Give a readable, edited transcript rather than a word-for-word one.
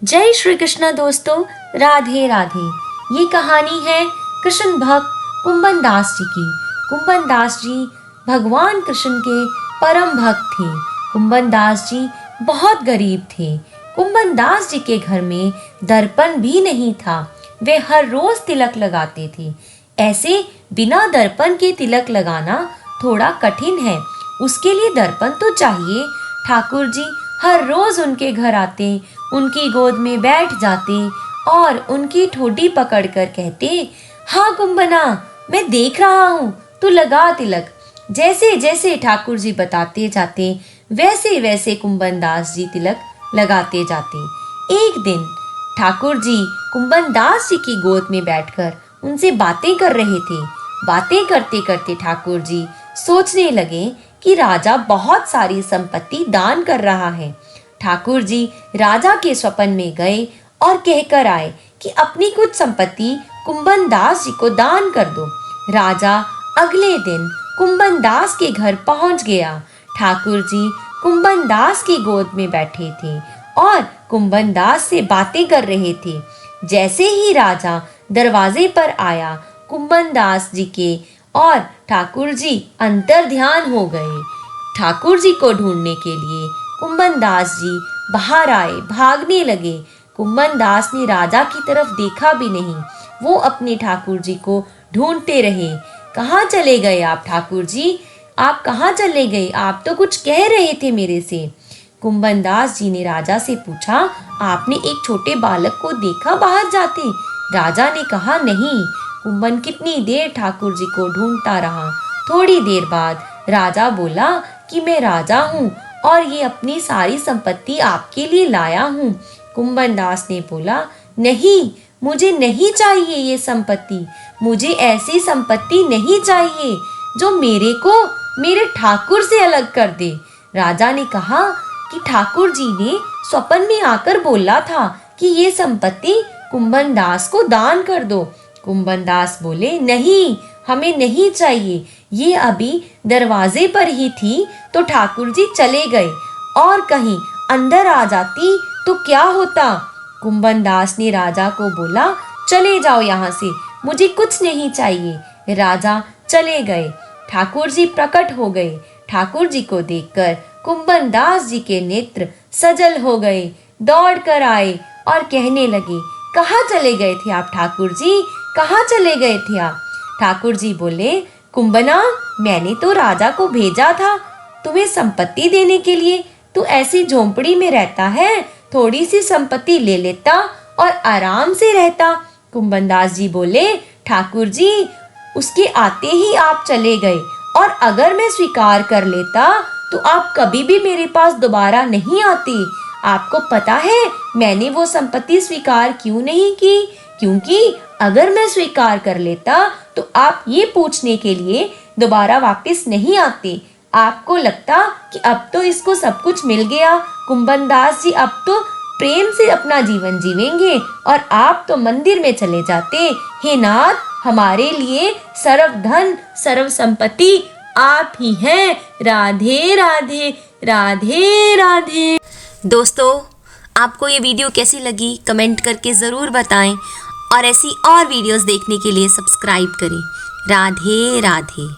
जय श्री कृष्ण दोस्तों, राधे राधे। ये कहानी है कृष्ण भक्त कुंभन दास जी की। कुंभन दास जी भगवान कृष्ण के परम भक्त थे। कुंभन दास जी बहुत गरीब थे। कुंभन दास जी के घर में दर्पण भी नहीं था। वे हर रोज तिलक लगाते थे। ऐसे बिना दर्पण के तिलक लगाना थोड़ा कठिन है। उसके लिए दर्पण तो चाहिए। ठाकुर जी हर रोज उनके घर आते, उनकी गोद में बैठ जाते और उनकी ठोडी पकड़कर कहते, हाँ कुंभना, मैं देख रहा हूँ, तू लगा तिलक। जैसे जैसे ठाकुर जी बताते जाते वैसे वैसे कुंभन दास जी तिलक लगाते जाते। एक दिन ठाकुर जी कुंभन दास जी की गोद में बैठकर उनसे बातें कर रहे थे। बातें करते करते ठाकुर जी सोचने लगे कि राजा बहुत सारी संपत्ति दान कर रहा है। ठाकुर जी राजा के स्वप्न में गए और कहकर आए कि अपनी कुछ संपत्ति कुंभन दास जी को दान कर दो। राजा अगले दिन कुंभन दास के घर पहुंच गया। ठाकुर जी कुंभन दास की गोद में बैठे थे और कुंभन दास से बातें कर रहे थे। जैसे ही राजा दरवाजे पर आया, कुंभन दास जी के और ठाकुर जी अंतर ध्यान हो गए। ठाकुर जी को ढूंढने के लिए कुंभन दास जी बाहर आए, भागने लगे। कुंभन दास ने राजा की तरफ देखा भी नहीं। वो अपने ठाकुर जी को ढूंढते रहे। कहाँ चले गए आप ठाकुर जी? आप कहाँ चले गए? आप तो कुछ कह रहे थे मेरे से। कुंभन दास जी ने राजा से पूछा, आपने एक छोटे बालक को देखा बाहर जाते? राजा ने कहा, नहीं। कुंभन कितनी देर ठाकुर जी को ढूंढता रहा। थोड़ी देर बाद राजा बोला कि मैं राजा हूँ और ये अपनी सारी संपत्ति आपके लिए लाया हूँ। कुंभन दास ने बोला, नहीं, मुझे नहीं चाहिए ये संपत्ति। मुझे ऐसी संपत्ति नहीं चाहिए जो मेरे को मेरे ठाकुर से अलग कर दे। राजा ने कहा कि ठाकुर जी ने स्वप्न में आकर बोला था कि ये संपत्ति कुंभन दास को दान कर दो। कुंभन दास बोले, नहीं, हमें नहीं चाहिए। ये अभी दरवाजे पर ही थी तो ठाकुर जी चले गए, और कहीं अंदर आ जाती तो क्या होता? कुंभन दास ने राजा को बोला, चले जाओ यहाँ से, मुझे कुछ नहीं चाहिए। राजा चले गए। ठाकुर जी प्रकट हो गए। ठाकुर जी को देखकर कुंभन दास जी के नेत्र सजल हो गए। दौड़ कर आए और कहने लगे, कहाँ चले गए थे आप ठाकुर जी? कहाँ चले गए थे आप? ठाकुर जी बोले, कुंभना, मैंने तो राजा को भेजा था तुम्हें संपत्ति देने के लिए। तू ऐसी झोंपड़ी में रहता है, थोड़ी सी संपत्ति ले लेता और आराम से रहता। कुंभन दास जी बोले, ठाकुर जी, उसके आते ही आप चले गए, और अगर मैं स्वीकार कर लेता तो आप कभी भी मेरे पास दोबारा नहीं आते। आपको पता है मैंने वो संपत्ति स्वीकार क्यों नहीं की? क्योंकि अगर मैं स्वीकार कर लेता तो आप ये पूछने के लिए दोबारा वापस नहीं आते। आपको लगता कि अब तो इसको सब कुछ मिल गया, कुंभन दास जी अब तो प्रेम से अपना जीवन जीवेंगे, और आप तो मंदिर में चले जाते। हे नाथ, हमारे लिए सर्व धन सर्व संपत्ति आप ही हैं। राधे राधे, राधे राधे। दोस्तों, आपको ये वीडियो कैसी लगी कमेंट करके ज़रूर बताएं, और ऐसी और वीडियोस देखने के लिए सब्सक्राइब करें। राधे राधे।